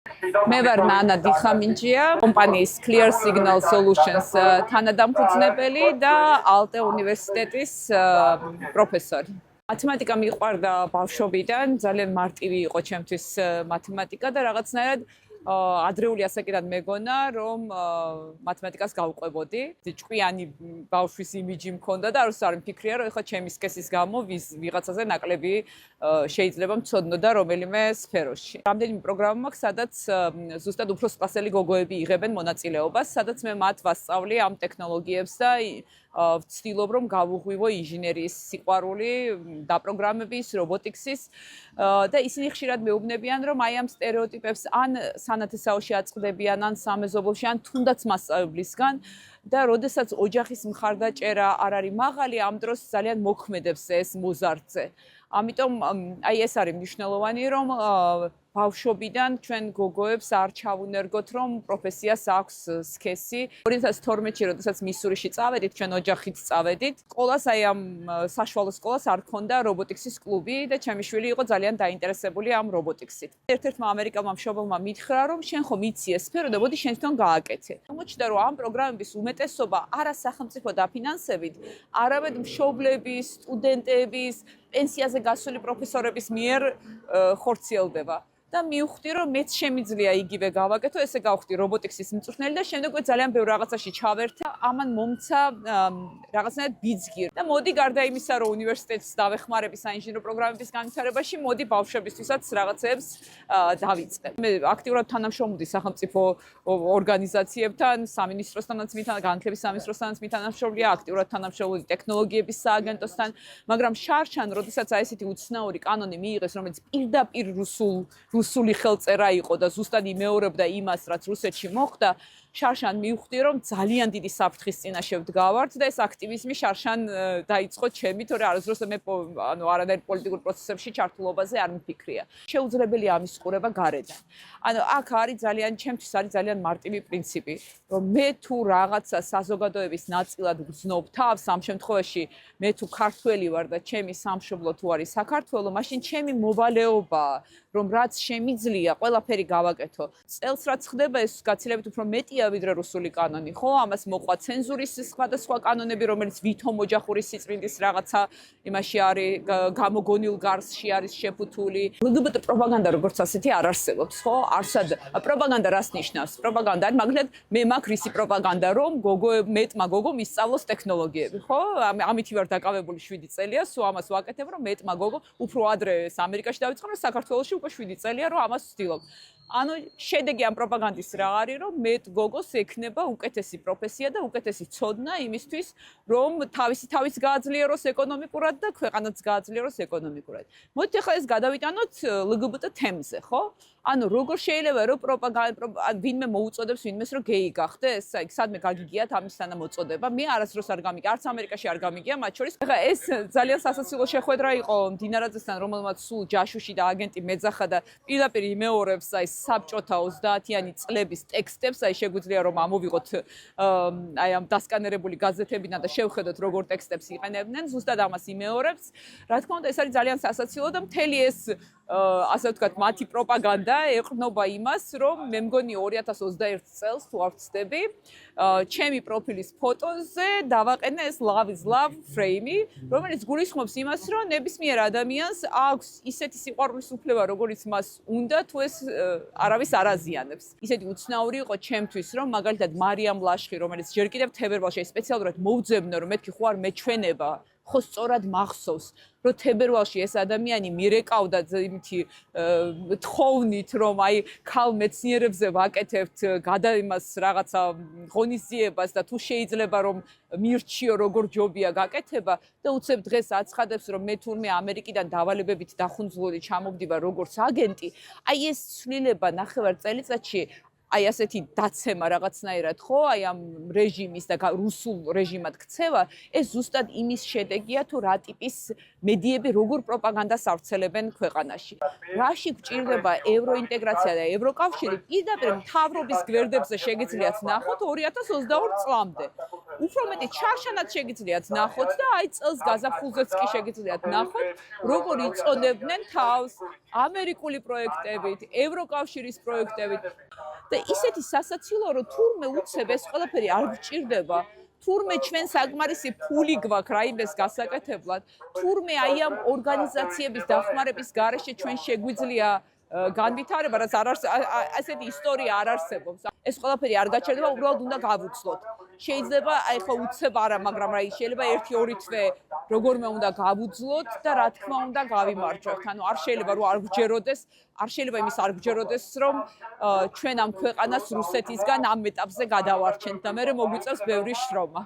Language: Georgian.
მე ვარ ნანა დიხამინჯია, კომპანიის Clear Signal Solutions თანადამფუძნებელი და ალტე უნივერსიტეტის პროფესორი. მათემატიკა მიყვარდა ბავშვობიდან, ძალიან მარტივი იყო ჩემთვის მათემატიკა და რაღაცნაირად ადრეული ასაკიდან მეგონა, რომ მათემატიკას გავყვებოდი. ჭკვიანი ბავშვის იმიჯი მქონდა და არ მფიქრია, რომ ეხლა ჩემი სქესის გამო ვიღაცაზე ნაკლები შეიძლება მცოდნოდა რომელიმე სფეროში. რამდენიმე პროგრამა მაქვს, სადაც ზუსტად უფრო სპასელი გოგოები იღებენ მონაწილეობას, სადაც მე მათ ვასწავლი ამ ტექნოლოგიებს და ვცდილობ რომ გავუღვივო ინჟინერიის სიყვარული, დაპროგრამების, რობოტიკსის და ისინი ხშირად მეუბნებიან, რომ აი ამ სტერეოტიპებს ან სანათესაოში აწყდებიან, ან სამეზობლოში, ან თუნდაც მასწავლებლისგან და როდესაც ოჯახის მხარდაჭერა არ არის მაღალი, ამ დროს ძალიან მოქმედებს ეს მოზარდზე. ამიტომ აი ეს არის მნიშვნელოვანი, რომ ბავშვობიდან ჩვენ გოგოებს არ ჩავუნერგოთ, რომ პროფესიას აქვს სქესი. 2012-ში, როდესაც მისურიში წავედით, ჩვენ ოჯახით წავედით, სკოლას აი ამ საშუალო სკოლას არ ქონდა რობოტიკსის კლუბი და ჩემი შვილი იყო ძალიან დაინტერესებული ამ რობოტიკსით. ერთ-ერთმა ამერიკელმა მშობელმა მითხრა, რომ შენ ხომ იცი ეს სფერო და მოდი შენ თვითონ გააკეთე. გამოჩნდა, რომ ამ პროგრამების უმეტესობა არა სახელმწიფო დაფინანსებით, არამედ მშობლების, სტუდენტების, პენსიაზე გასული პროფესორების მიერ ხორციელდება. და მივხვდი, რომ მეც შემიძლია იგივე გავაკეთო, ესე გავხდი რობოტიკსის მწვრთნელი და შემდეგ ძალიან ბევრ რაღაცაში ჩავერთე. ამან მომცა რაღაცნაირად ბიძგი. და მოდი გარდა იმისა, რომ უნივერსიტეტს დავეხმარები საინჟინრო პროგრამების განვითარებაში, მოდი ბავშვებისთვისაც რაღაცებს დავიწყებ. მე აქტიურად თანამშრომლობდი სახელმწიფო ორგანიზაციებთან, სამინისტროსთანაც განათლების სამინისტროსთანაც მითანამშრომლია, აქტიურად თანამშრომლობდი ტექნოლოგიების სააგენტოსთან, მაგრამ შარშან, როდესაც აი ესეთი უცნაური კანონი მიიღეს, რომელიც პირდაპირ რუსული ხელწერა იყო და ზუსტად იმეორებდა იმას, რაც რუსეთში მოხდა, შარშან მივხვდი, რომ ძალიან დიდი საფრთხის წინაშე ვდგავართ და ეს აქტივიზმი შარშან დაიწყო ჩემი, თორე არასდროს მე არანაირ პოლიტიკურ პროცესებში ჩართულობაზე არ მფიქრია. შეუძლებელია ამის ყურება გარედან. აქ არის ჩემთვის არის ძალიან მარტივი პრინციპი, რომ მე თუ რაღაცა საზოგადოების ნაწილად ვგრძნობ თავს, ამ შემთხვევაში მე თუ ქართველი ვარ და ჩემი სამშობლო თუ არის საქართველო, მაშინ ჩემი მოვალეობაა, რომ რაც შემიძლია, ყველაფერი გავაკეთო. წელს რაც ხდება, ეს გაცილებით უფრო მეტია ვიდრე რუსული კანონი, ხო? ამას მოყვა ცენზურის სხვადასხვა კანონები, რომელიც ვითომ ოჯახური სიწმინდის რაღაცა იმაში არის გამოგონილ გარსში არის შეფუთული. LGBT პროპაგანდა როგორც ასეთი არ არსებობს, ხო? არსად პროპაგანდა რას ნიშნავს? პროპაგანდა არის მაგალითად მე მაქვს რისი პროპაგანდა, რომ მეტმა გოგომ ისწავლოს ტექნოლოგიები, ხო? ამითი ვარ დაკავებული 7 წელია, სულ ამას ვაკეთებ, რომ მეტმა გოგომ უფრო ადრე ამერიკაში დავიწყო, რომ საქართველოში უკვე 7 წელია, რომ ამას ვცდილობ. ანუ შედეგი ამ პროპაგანდის რა არის, რომ მეტ გოგოს ექნება უკეთესი პროფესია და უკეთესი ცოდნა იმისთვის, რომ თავის გააძლიეროს ეკონომიკურად და ქვეყანაც გააძლიეროს ეკონომიკურად. მოდით ახლა ეს გადავიტანოთ LGBT თემზე, ხო? ანუ როგორ შეიძლება რომ ვინმე მოუწოდებს ვინმეს რომ გეი გახდეს, აი სადმე გაგიგიათ ამის თანამოწოდება. მე არასდროს არ გამიგია, არც ამერიკაში არ გამიგია, მათ შორის. ახლა ეს ძალიან სასაცილო შეხვედრა იყო მდინარაძესთან, რომელმაც სულ ჯაშუში და აგენტი მეძახა და პირდაპირ იმეორებს აი საბჭოთა 30-იანი წლების ტექსტებს, აი შეგვიძლია რომ ამოვიღოთ აი ამ დასკანერებული გაზეთებიდან და შევხედოთ როგორ ტექსტებს იყენებდნენ, ზუსტად ამას იმეორებს. რა თქმა უნდა, ეს არის ძალიან სასაცილო და მთელი ეს ასე ვთქვათ, მათი პროპაგანდა ეყრდნობა იმას, რომ მე მგონი 2021 წელს თუ არ ვცდები, ჩემი პროფილის ფოტოზე დავაყენე ეს love is love ფრეიმი, რომელიც გულისხმობს იმას, რომ ნებისმიერ ადამიანს აქვს ისეთი სიყვარულის უფლება, როგორც მას უნდა, თუ ეს არავის არ აზიანებს. ისეთი უცნაური იყო ჩემთვის, რომ მაგალითად მარიამ ლაშხი, რომელიც ჯერ კიდევ თებერვალში სპეციალურად მოვძებნო, რომ მეთქი ხო არ მეჩვენება, ხო სწორად მახსოვს, რომ თებერვალში ეს ადამიანი მირეკავდა იმითი თხოვნით, რომ აი ქალ მეცნიერებზე ვაკეთებთ გადაიმას რაღაცა ღონისძიებას და თუ შეიძლება რომ მირჩიო როგორ ჯობია გაკეთება და უცებ დღეს აცხადებს, რომ მე თურმე ამერიკიდან დავალებებით დახუნძლული ჩამოვდივა როგორც აგენტი, აი ეს ცვლილება ნახევარ წელიწადში აი ასეთი დაცემა რაღაცნაირად, ხო, აი ამ რეჟიმის და რუსულ რეჟიმად ქცევა, ეს ზუსტად იმის შედეგია, თუ რა ტიპის მედიები როგორ პროპაგანდას ავრცელებენ ქვეყანაში. რაში გვჭირდება ევროინტეგრაცია და ევროკავშირი, პირდაპირ მთავრობის გვერდებზე შეგიძლიათ ნახოთ 2022 წლამდე. უფრო მეტი ჩარშანაც შეგიძლიათ ნახოთ და აი წელს გაზაფხულზეც კი შეგიძლიათ ნახოთ, როგორ იწოდებდნენ თავს ამერიკული პროექტებით, ევროკავშირის პროექტებით და ისეთი სასაცილო რომ თურმე უცებ ეს ყველაფერი არ გჭირდება. თურმე ჩვენ საკმარისი ფული გვაქვს რაიმეს გასაკეთებლად, თურმე აი ამ ორგანიზაციების დახმარების გარეშე ჩვენ შეგვიძლია განვითარება, რაც ასეთი ისტორია არ არსებობს. ეს ყველაფერი არ გაჩერდება, უბრალოდ უნდა გავუცლოთ. შეიძლება აი ხო უცებ არა, მაგრამ აი შეიძლება 1-2 თვე როგორმე უნდა გავუძლოთ და რა თქმა უნდა გავიმარჯვებთ. ანუ არ შეიძლება რომ არ გვჯეროდეს, არ შეიძლება იმის არ გვჯეროდეს, რომ ჩვენ ამ ქვეყანას რუსეთისგან ამ ეტაპზე გადავარჩენთ და მე მოგვიწევს ბევრი შრომა.